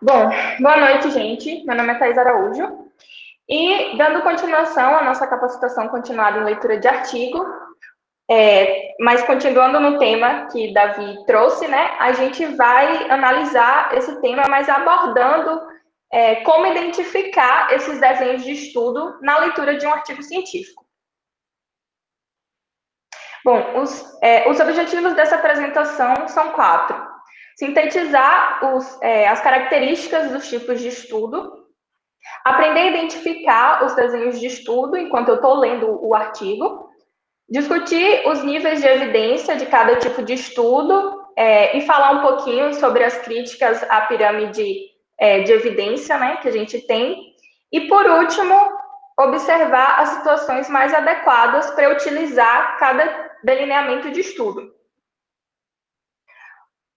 Bom, boa noite, gente. Meu nome é Thais Araújo. E, dando continuação à nossa capacitação continuada em leitura de artigo, mas continuando no tema que Davi trouxe, né, a gente vai analisar esse tema, mas abordando como identificar esses desenhos de estudo na leitura de um artigo científico. Bom, os objetivos dessa apresentação são quatro. Sintetizar as características dos tipos de estudo, aprender a identificar os desenhos de estudo enquanto eu estou lendo o artigo, discutir os níveis de evidência de cada tipo de estudo e falar um pouquinho sobre as críticas à pirâmide de evidência, né, que a gente tem. E, por último, observar as situações mais adequadas para utilizar cada delineamento de estudo.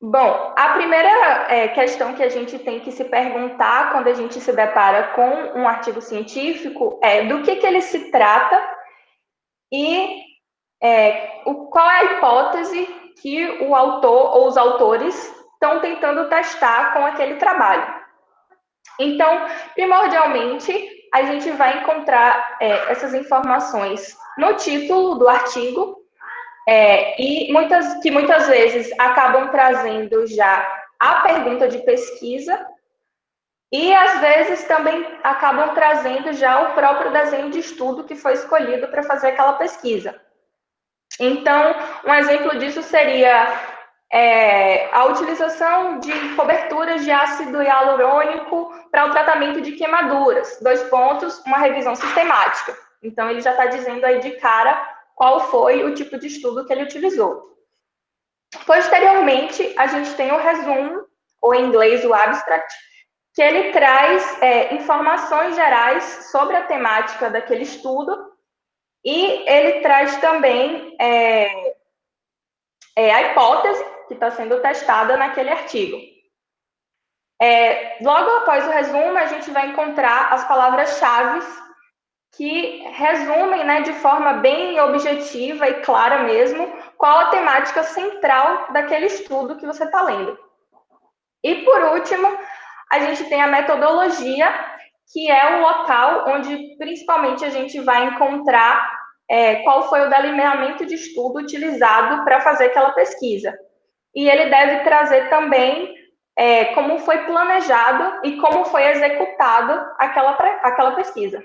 Bom, a primeira questão que a gente tem que se perguntar quando a gente se depara com um artigo científico é do que ele se trata e qual é a hipótese que o autor ou os autores estão tentando testar com aquele trabalho. Então, primordialmente, a gente vai encontrar essas informações no título do artigo, e muitas vezes acabam trazendo já a pergunta de pesquisa e às vezes também acabam trazendo já o próprio desenho de estudo que foi escolhido para fazer aquela pesquisa. Então, um exemplo disso seria a utilização de coberturas de ácido hialurônico para o tratamento de queimaduras. 2 pontos, uma revisão sistemática. Então, ele já está dizendo aí de cara qual foi o tipo de estudo que ele utilizou. Posteriormente, a gente tem o resumo, ou em inglês o abstract, que ele traz informações gerais sobre a temática daquele estudo e ele traz também a hipótese que está sendo testada naquele artigo. Logo após o resumo, a gente vai encontrar as palavras-chave que resumem, né, de forma bem objetiva e clara mesmo, qual a temática central daquele estudo que você está lendo. E, por último, a gente tem a metodologia, que é o local onde, principalmente, a gente vai encontrar qual foi o delineamento de estudo utilizado para fazer aquela pesquisa. E ele deve trazer também como foi planejado e como foi executado aquela pesquisa.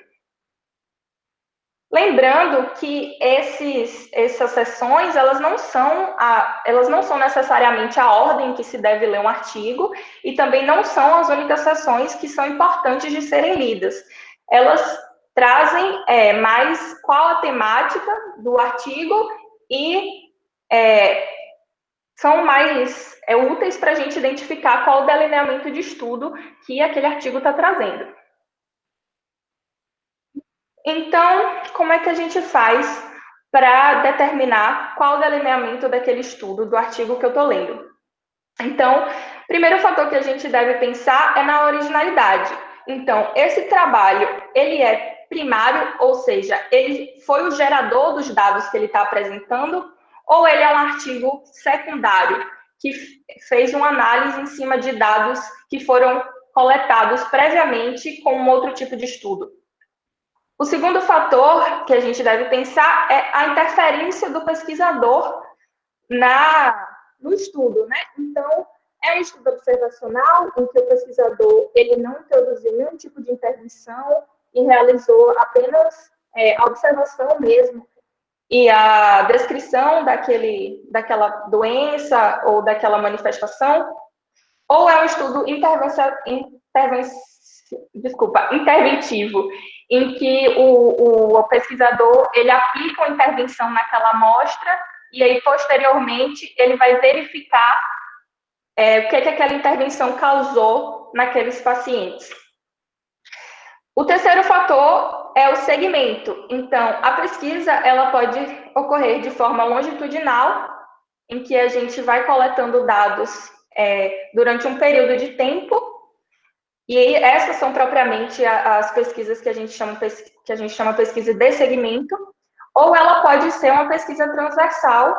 Lembrando que essas sessões, elas não são necessariamente a ordem que se deve ler um artigo e também não são as únicas sessões que são importantes de serem lidas. Elas trazem mais qual a temática do artigo e são mais úteis para a gente identificar qual o delineamento de estudo que aquele artigo está trazendo. Então, como é que a gente faz para determinar qual o delineamento daquele estudo, do artigo que eu estou lendo? Então, primeiro fator que a gente deve pensar é na originalidade. Então, esse trabalho, ele é primário, ou seja, ele foi o gerador dos dados que ele está apresentando, ou ele é um artigo secundário, que fez uma análise em cima de dados que foram coletados previamente com um outro tipo de estudo. O segundo fator que a gente deve pensar é a interferência do pesquisador no estudo, né? Então, é um estudo observacional em que o pesquisador ele não introduziu nenhum tipo de intervenção e realizou apenas a observação mesmo e a descrição daquela doença ou daquela manifestação, ou é um estudo interventivo, em que o pesquisador ele aplica uma intervenção naquela amostra e aí, posteriormente, ele vai verificar o que aquela intervenção causou naqueles pacientes. O terceiro fator é o segmento. Então, a pesquisa ela pode ocorrer de forma longitudinal, em que a gente vai coletando dados durante um período de tempo, e essas são propriamente as pesquisas que a gente chama pesquisa de segmento, ou ela pode ser uma pesquisa transversal,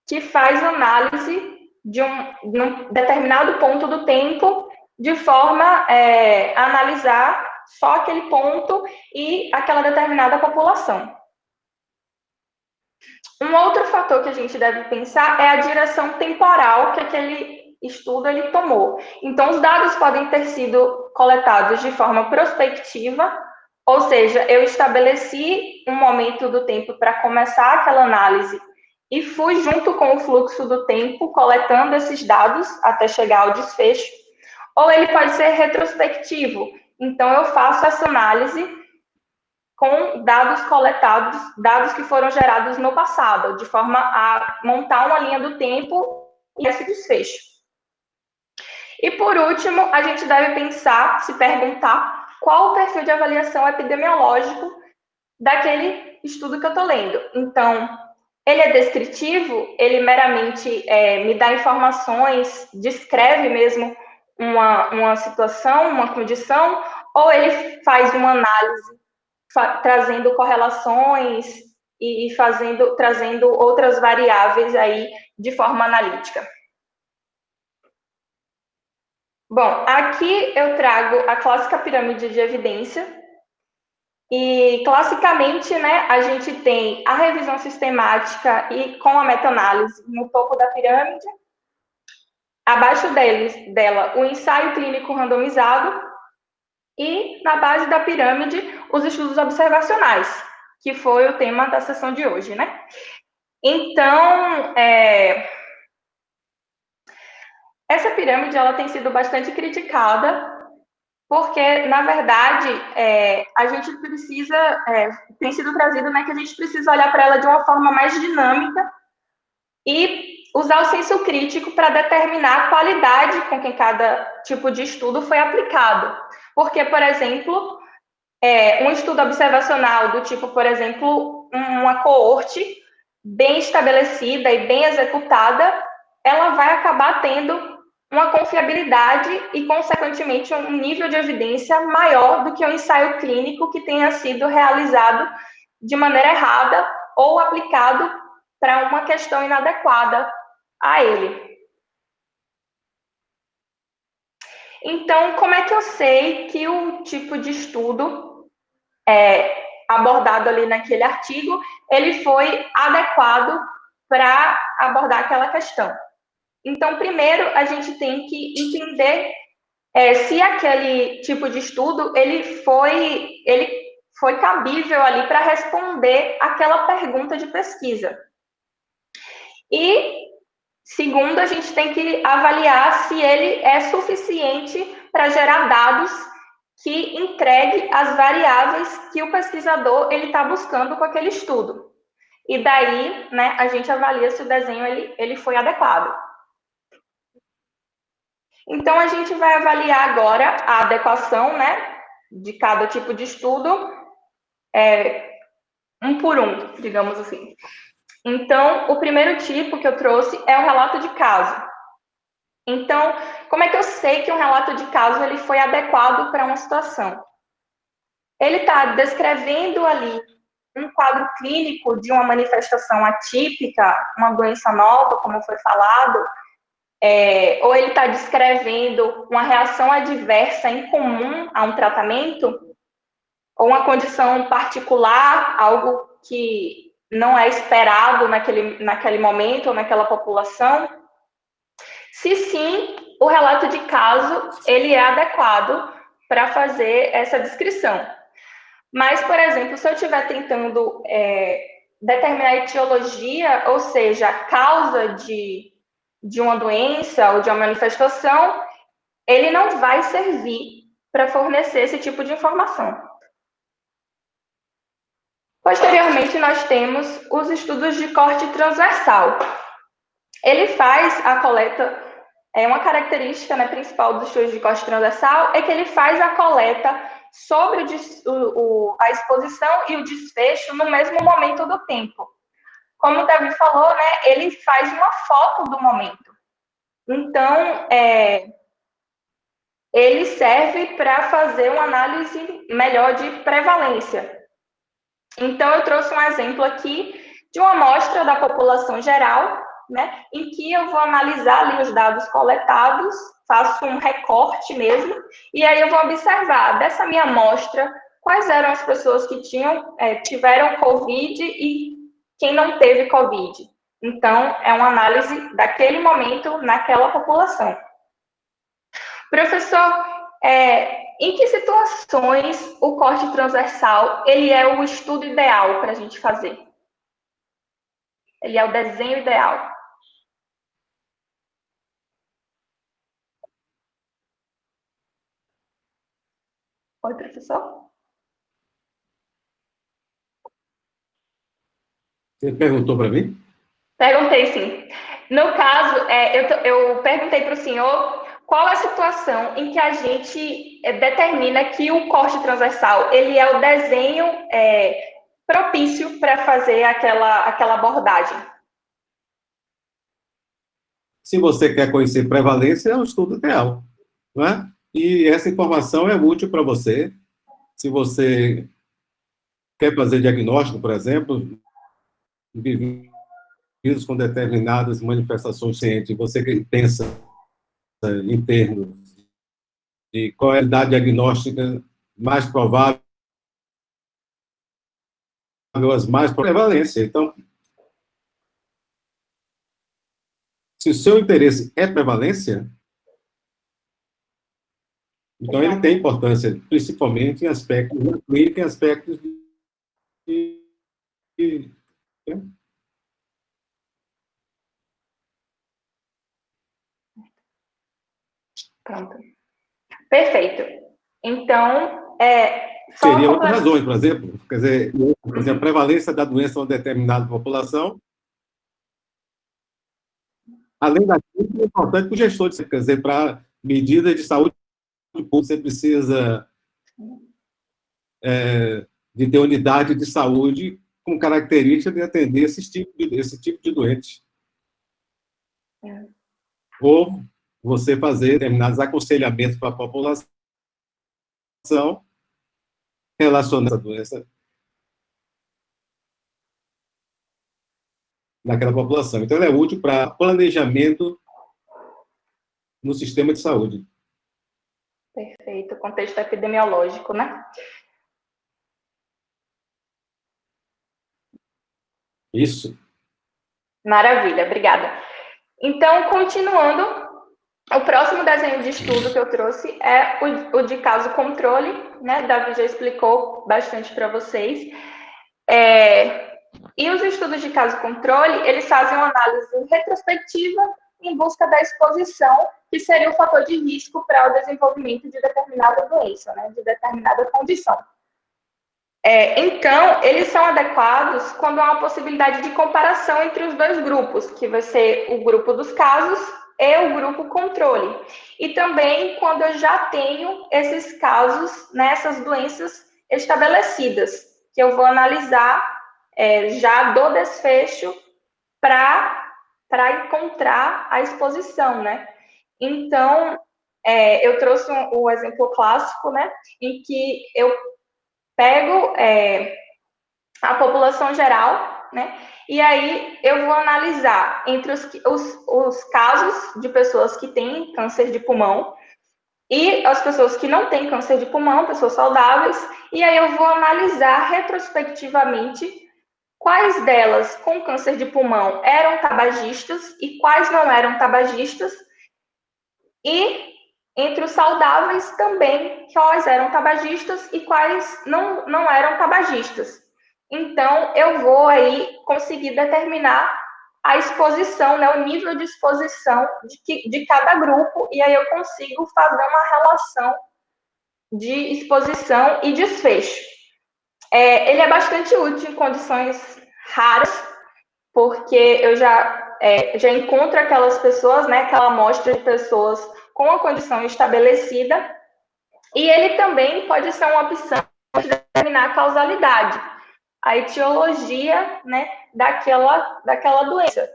que faz análise de um determinado ponto do tempo de forma a analisar só aquele ponto e aquela determinada população. Um outro fator que a gente deve pensar é a direção temporal que aquele estudo ele tomou. Então, os dados podem ter sido coletados de forma prospectiva, ou seja, eu estabeleci um momento do tempo para começar aquela análise e fui junto com o fluxo do tempo coletando esses dados até chegar ao desfecho, ou ele pode ser retrospectivo. Então, eu faço essa análise com dados coletados, dados que foram gerados no passado, de forma a montar uma linha do tempo e esse desfecho. E por último, a gente deve pensar, se perguntar, qual o perfil de avaliação epidemiológico daquele estudo que eu estou lendo. Então, ele é descritivo, ele meramente me dá informações, descreve mesmo uma situação, uma condição, ou ele faz uma análise trazendo correlações e trazendo outras variáveis aí de forma analítica. Bom, aqui eu trago a clássica pirâmide de evidência. E, classicamente, né, a gente tem a revisão sistemática e com a meta-análise no topo da pirâmide. Abaixo dela, o ensaio clínico randomizado. E, na base da pirâmide, os estudos observacionais, que foi o tema da sessão de hoje, né? Então, essa pirâmide ela tem sido bastante criticada, porque, na verdade, a gente precisa, tem sido trazido, né, que a gente precisa olhar para ela de uma forma mais dinâmica e usar o senso crítico para determinar a qualidade com que cada tipo de estudo foi aplicado. Porque, por exemplo, um estudo observacional do tipo, por exemplo, uma coorte bem estabelecida e bem executada, ela vai acabar tendo uma confiabilidade e, consequentemente, um nível de evidência maior do que um ensaio clínico que tenha sido realizado de maneira errada ou aplicado para uma questão inadequada a ele. Então, como é que eu sei que o tipo de estudo abordado ali naquele artigo, ele foi adequado para abordar aquela questão? Então, primeiro, a gente tem que entender se aquele tipo de estudo ele foi cabível ali para responder aquela pergunta de pesquisa. E, segundo, a gente tem que avaliar se ele é suficiente para gerar dados que entregue as variáveis que o pesquisador ele está buscando com aquele estudo. E daí, né, a gente avalia se o desenho ele foi adequado. Então, a gente vai avaliar agora a adequação, né, de cada tipo de estudo, um por um, digamos assim. Então, o primeiro tipo que eu trouxe é o relato de caso. Então, como é que eu sei que um relato de caso ele foi adequado para uma situação? Ele está descrevendo ali um quadro clínico de uma manifestação atípica, uma doença nova, como foi falado, ou ele está descrevendo uma reação adversa incomum a um tratamento, ou uma condição particular, algo que não é esperado naquele momento ou naquela população. Se sim, o relato de caso ele é adequado para fazer essa descrição. Mas, por exemplo, se eu estiver tentando determinar a etiologia, ou seja, a causa de uma doença ou de uma manifestação, ele não vai servir para fornecer esse tipo de informação. Posteriormente, nós temos os estudos de corte transversal. Ele faz a coleta, uma característica, né, principal dos estudos de corte transversal é que ele faz a coleta sobre a exposição e o desfecho no mesmo momento do tempo. Como o Davi falou, né, ele faz uma foto do momento. Então, ele serve para fazer uma análise melhor de prevalência. Então, eu trouxe um exemplo aqui de uma amostra da população geral, né, em que eu vou analisar ali os dados coletados, faço um recorte mesmo, e aí eu vou observar dessa minha amostra quais eram as pessoas que tiveram Covid e quem não teve Covid. Então, é uma análise daquele momento naquela população. Professor, em que situações o corte transversal ele é o estudo ideal para a gente fazer? Ele é o desenho ideal. Oi, professor? Você perguntou para mim? Perguntei, sim. No caso, eu perguntei para o senhor qual é a situação em que a gente determina que o corte transversal ele é o desenho propício para fazer aquela abordagem. Se você quer conhecer prevalência, é um estudo real, não é? E essa informação é útil para você. Se você quer fazer diagnóstico, por exemplo, de vírus com determinadas manifestações cientes, você que pensa em termos de qual é a idade diagnóstica mais provável, as mais prevalência. Então, se o seu interesse é prevalência, então ele tem importância, principalmente em aspectos da clínica, em aspectos de. Pronto. Perfeito. Então, Seria outras razões, por exemplo. Quer dizer, a prevalência da doença em uma determinada população, além da clínica, é importante para o gestor, quer dizer, para medidas de saúde pública, você precisa de ter unidade de saúde com característica de atender esse tipo de doente. Ou você fazer determinados aconselhamentos para a população relacionados à doença naquela população. Então, ela é útil para planejamento no sistema de saúde. Perfeito, contexto epidemiológico, né? Isso. Maravilha, obrigada. Então, continuando, o próximo desenho de estudo que eu trouxe é o de caso controle, né? Davi já explicou bastante para vocês. E os estudos de caso controle, eles fazem uma análise retrospectiva em busca da exposição, que seria o fator de risco para o desenvolvimento de determinada doença, né? De determinada condição. Então, eles são adequados quando há uma possibilidade de comparação entre os dois grupos, que vai ser o grupo dos casos e o grupo controle. E também quando eu já tenho esses casos, né, essas doenças estabelecidas, que eu vou analisar já do desfecho para encontrar a exposição, né? Então, eu trouxe o exemplo clássico, né, em que eu pego a população geral, né? E aí eu vou analisar entre os casos de pessoas que têm câncer de pulmão e as pessoas que não têm câncer de pulmão, pessoas saudáveis, e aí eu vou analisar retrospectivamente quais delas com câncer de pulmão eram tabagistas e quais não eram tabagistas, e entre os saudáveis também, quais eram tabagistas e quais não eram tabagistas. Então, eu vou aí conseguir determinar a exposição, né, o nível de exposição de cada grupo, e aí eu consigo fazer uma relação de exposição e desfecho. Ele é bastante útil em condições raras, porque eu já encontro aquelas pessoas, né, aquela amostra de pessoas com a condição estabelecida, e ele também pode ser uma opção de determinar a causalidade, a etiologia, né, daquela doença.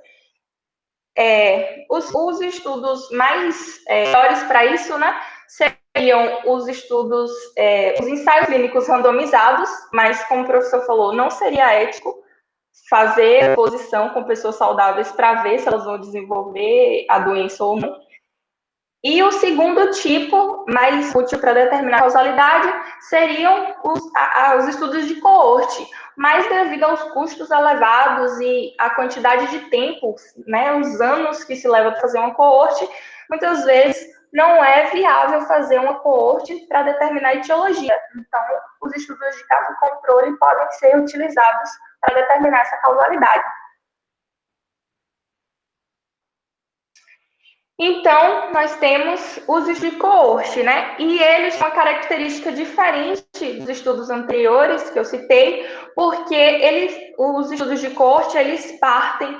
Os estudos mais melhores para isso, né, seriam os estudos, os ensaios clínicos randomizados, mas como o professor falou, não seria ético fazer exposição com pessoas saudáveis para ver se elas vão desenvolver a doença ou não. E o segundo tipo, mais útil para determinar a causalidade, seriam os estudos de coorte, mas devido aos custos elevados e a quantidade de tempo, né, os anos que se leva para fazer uma coorte, muitas vezes não é viável fazer uma coorte para determinar a etiologia. Então, os estudos de caso controle podem ser utilizados para determinar essa causalidade. Então, nós temos os estudos de coorte, né? E eles têm uma característica diferente dos estudos anteriores que eu citei, porque os estudos de coorte, eles partem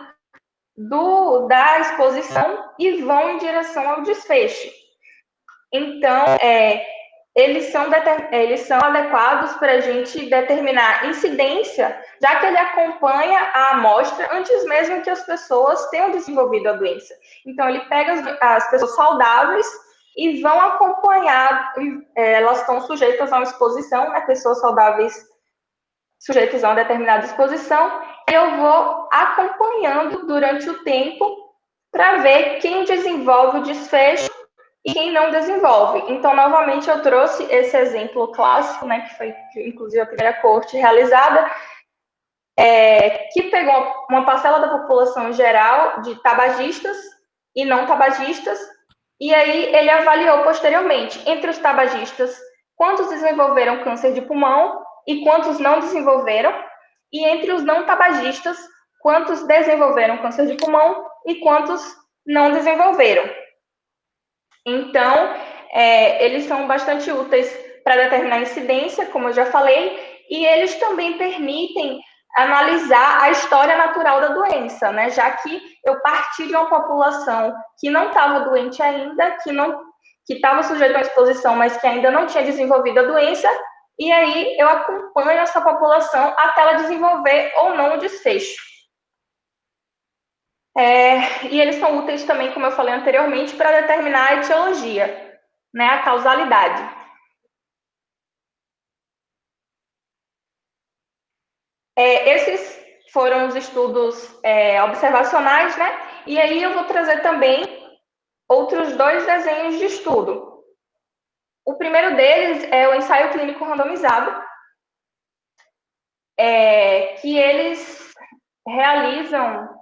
da exposição e vão em direção ao desfecho. Então, eles são adequados para a gente determinar incidência, já que ele acompanha a amostra antes mesmo que as pessoas tenham desenvolvido a doença. Então, ele pega as pessoas saudáveis e vão acompanhar, elas estão sujeitas a uma exposição, né? Pessoas saudáveis sujeitas a uma determinada exposição, eu vou acompanhando durante o tempo para ver quem desenvolve o desfecho e quem não desenvolve. Então, novamente, eu trouxe esse exemplo clássico, né, que foi, inclusive, a primeira coorte realizada, que pegou uma parcela da população geral de tabagistas e não tabagistas, e aí ele avaliou posteriormente, entre os tabagistas, quantos desenvolveram câncer de pulmão e quantos não desenvolveram, e entre os não tabagistas, quantos desenvolveram câncer de pulmão e quantos não desenvolveram. Então, eles são bastante úteis para determinar a incidência, como eu já falei, e eles também permitem analisar a história natural da doença, né? Já que eu parti de uma população que não estava doente ainda, que estava sujeita a uma exposição, mas que ainda não tinha desenvolvido a doença, e aí eu acompanho essa população até ela desenvolver ou não o desfecho. E eles são úteis também, como eu falei anteriormente, para determinar a etiologia, né, a causalidade. Esses foram os estudos observacionais, né? E aí eu vou trazer também outros 2 desenhos de estudo. O primeiro deles é o ensaio clínico randomizado, que eles realizam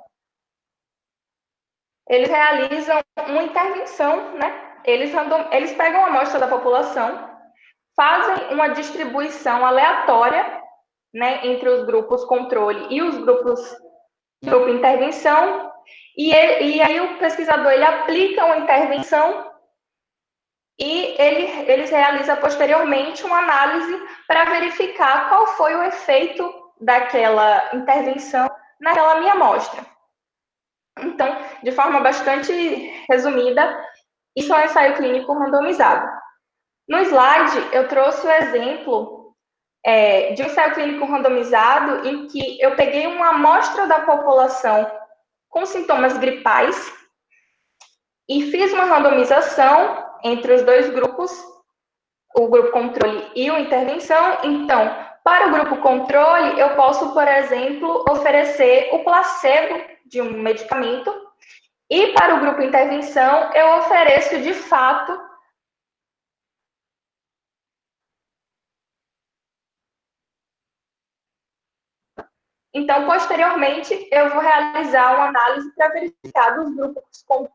uma intervenção, né? Eles pegam a amostra da população, fazem uma distribuição aleatória, né, entre os grupos controle e os grupos grupo intervenção, e aí o pesquisador ele aplica uma intervenção e eles realizam posteriormente uma análise para verificar qual foi o efeito daquela intervenção naquela minha amostra. Então, de forma bastante resumida, isso é um ensaio clínico randomizado. No slide, eu trouxe o exemplo de um ensaio clínico randomizado em que eu peguei uma amostra da população com sintomas gripais e fiz uma randomização entre os 2 grupos, o grupo controle e o intervenção. Então, para o grupo controle, eu posso, por exemplo, oferecer o placebo de um medicamento, e para o grupo intervenção, eu ofereço, de fato, então, posteriormente, eu vou realizar uma análise para verificar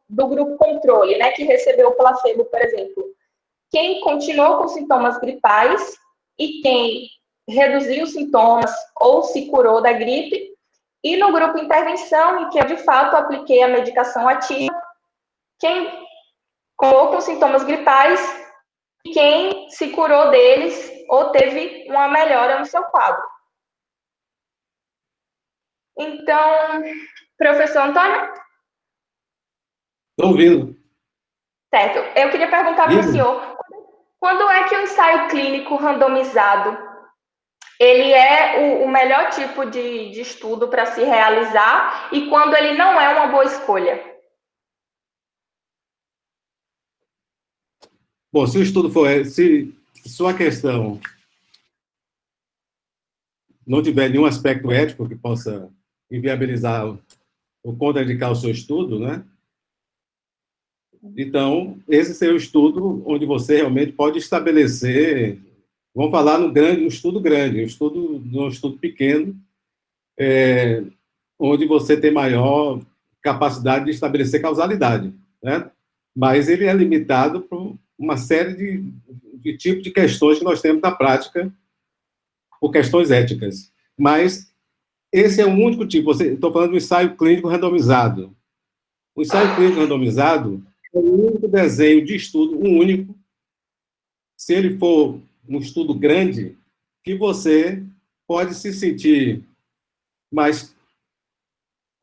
do grupo controle, né, que recebeu o placebo, por exemplo, quem continuou com sintomas gripais e quem reduziu os sintomas ou se curou da gripe, e no grupo intervenção, em que eu, de fato, apliquei a medicação ativa, quem ficou com sintomas gripais e quem se curou deles ou teve uma melhora no seu quadro. Então, professor Antônio? Estou ouvindo. Certo. Eu queria perguntar para o senhor, quando é que o ensaio clínico randomizado ele é o melhor tipo de estudo para se realizar e quando ele não é uma boa escolha? Bom, se o estudo for... Se sua questão não tiver nenhum aspecto ético que possa inviabilizar ou contraindicar o seu estudo, né? Então, esse seria o estudo onde você realmente pode estabelecer, vamos falar no estudo grande, no estudo pequeno, onde você tem maior capacidade de estabelecer causalidade, né? Mas ele é limitado por uma série de tipos de questões que nós temos na prática, por questões éticas. Mas esse é o único tipo, estou falando do ensaio clínico randomizado. O ensaio clínico randomizado é o único desenho de estudo, um único, se ele for um estudo grande, que você pode se sentir mais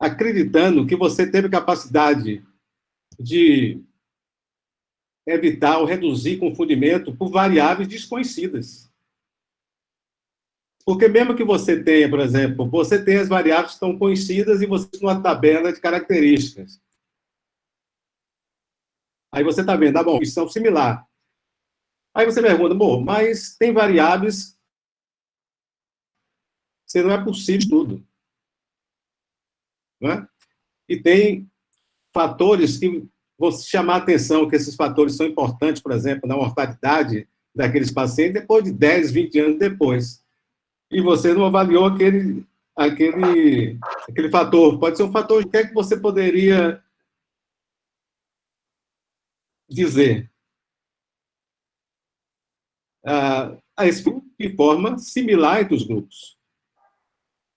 acreditando que você teve capacidade de evitar ou reduzir confundimento por variáveis desconhecidas. Porque mesmo que você tenha, por exemplo, você tem as variáveis que estão conhecidas e você tem uma tabela de características. Aí você está vendo, bom, isso são similar. Aí você pergunta, bom, mas tem variáveis que não é possível tudo. Né? E tem fatores que vão chamar a atenção, que esses fatores são importantes, por exemplo, na mortalidade daqueles pacientes depois de 10, 20 anos depois. E você não avaliou aquele fator. Pode ser um fator, o que é que você poderia dizer? A esse de forma similar entre os grupos.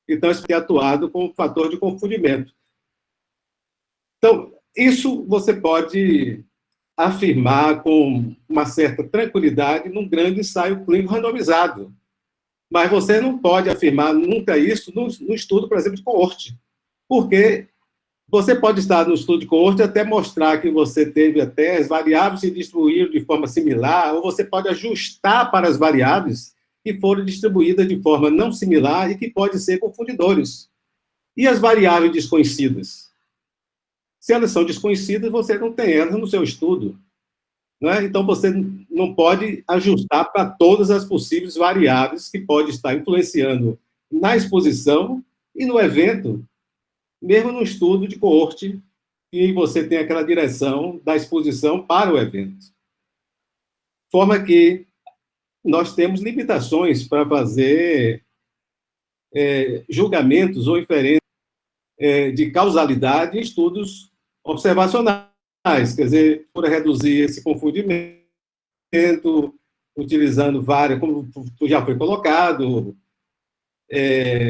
Então, isso é atuado como fator de confundimento. Então, isso você pode afirmar com uma certa tranquilidade num grande ensaio clínico randomizado. Mas você não pode afirmar nunca isso no estudo, por exemplo, de coorte. Porque você pode estar no estudo de coorte até mostrar que você teve até as variáveis se distribuíram de forma similar, ou você pode ajustar para as variáveis que foram distribuídas de forma não similar e que podem ser confundidores. E as variáveis desconhecidas? Se elas são desconhecidas, você não tem elas no seu estudo. Né? Então, você não pode ajustar para todas as possíveis variáveis que podem estar influenciando na exposição e no evento, mesmo no estudo de coorte, e você tem aquela direção da exposição para o evento. De forma que nós temos limitações para fazer julgamentos ou inferências de causalidade em estudos observacionais, quer dizer, para reduzir esse confundimento, utilizando várias, como já foi colocado,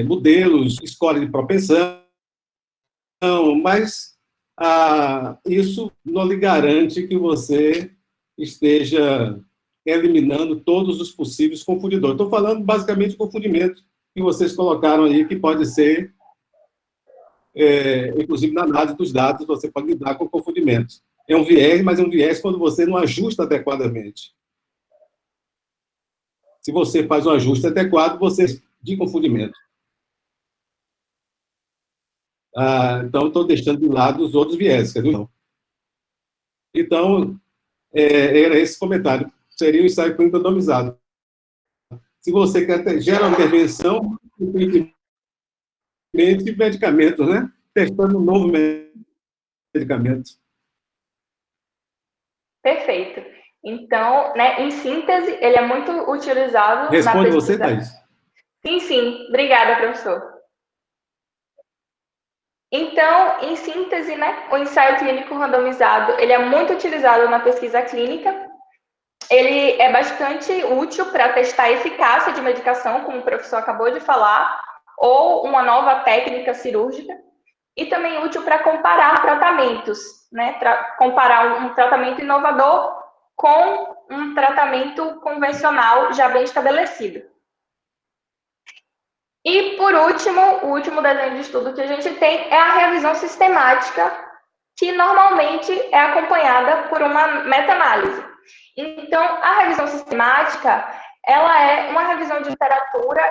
modelos, escola de propensão, mas isso não lhe garante que você esteja eliminando todos os possíveis confundidores. Estou falando basicamente de confundimento que vocês colocaram aí, que pode ser, inclusive na análise dos dados, você pode lidar com confundimentos. É um viés, mas é um viés quando você não ajusta adequadamente. Se você faz um ajuste adequado, você de confundimento. Então, estou deixando de lado os outros viés, quer dizer, então, era esse comentário. Seria o ensaio clínico randomizado. Se você quer gera uma intervenção, medicamentos, né? Testando um novo medicamento. Perfeito. Então, né, em síntese, ele é muito utilizado Responde na pesquisa. você, Thaís. Sim. Obrigada, professor. Então, em síntese, né, o ensaio clínico randomizado, ele é muito utilizado na pesquisa clínica. Ele é bastante útil para testar a eficácia de medicação, como o professor acabou de falar, ou uma nova técnica cirúrgica. E também útil para comparar tratamentos, né? Comparar um tratamento inovador com um tratamento convencional já bem estabelecido. E, por último, o último desenho de estudo que a gente tem é a revisão sistemática, que normalmente é acompanhada por uma meta-análise. Então, a revisão sistemática, ela é uma revisão de literatura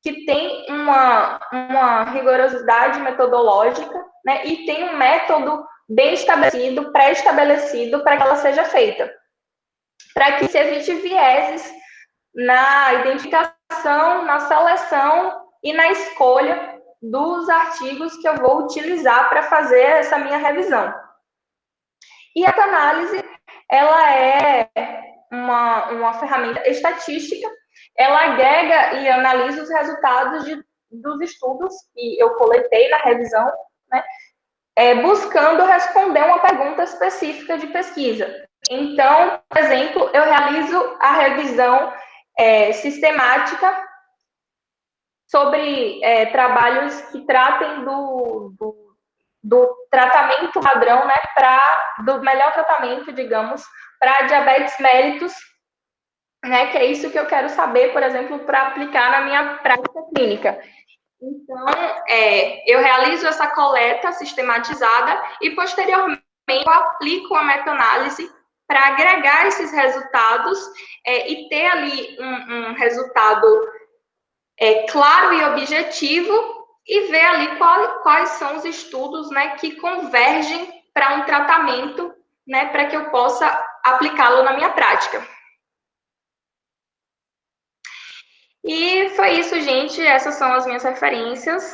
que tem uma rigorosidade metodológica, né, e tem um método bem estabelecido, pré-estabelecido para que ela seja feita. Para que se evite vieses na identificação, na seleção e na escolha dos artigos que eu vou utilizar para fazer essa minha revisão. E a análise, ela é uma ferramenta estatística, ela agrega e analisa os resultados dos estudos que eu coletei na revisão, né, buscando responder uma pergunta específica de pesquisa. Então, por exemplo, eu realizo a revisão sistemática sobre trabalhos que tratem do tratamento padrão, né, do melhor tratamento, digamos, para diabetes mellitus, né, que é isso que eu quero saber, por exemplo, para aplicar na minha prática clínica. Então, eu realizo essa coleta sistematizada e, posteriormente, eu aplico a meta-análise para agregar esses resultados e ter ali um resultado claro e objetivo e ver ali quais são os estudos, né, que convergem para um tratamento, né, para que eu possa aplicá-lo na minha prática. E foi isso, gente. Essas são as minhas referências.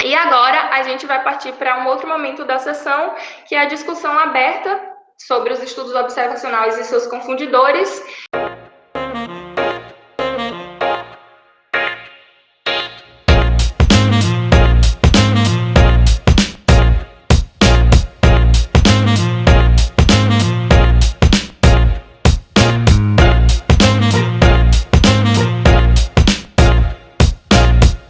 E agora a gente vai partir para um outro momento da sessão, que é a discussão aberta sobre os estudos observacionais e seus confundidores.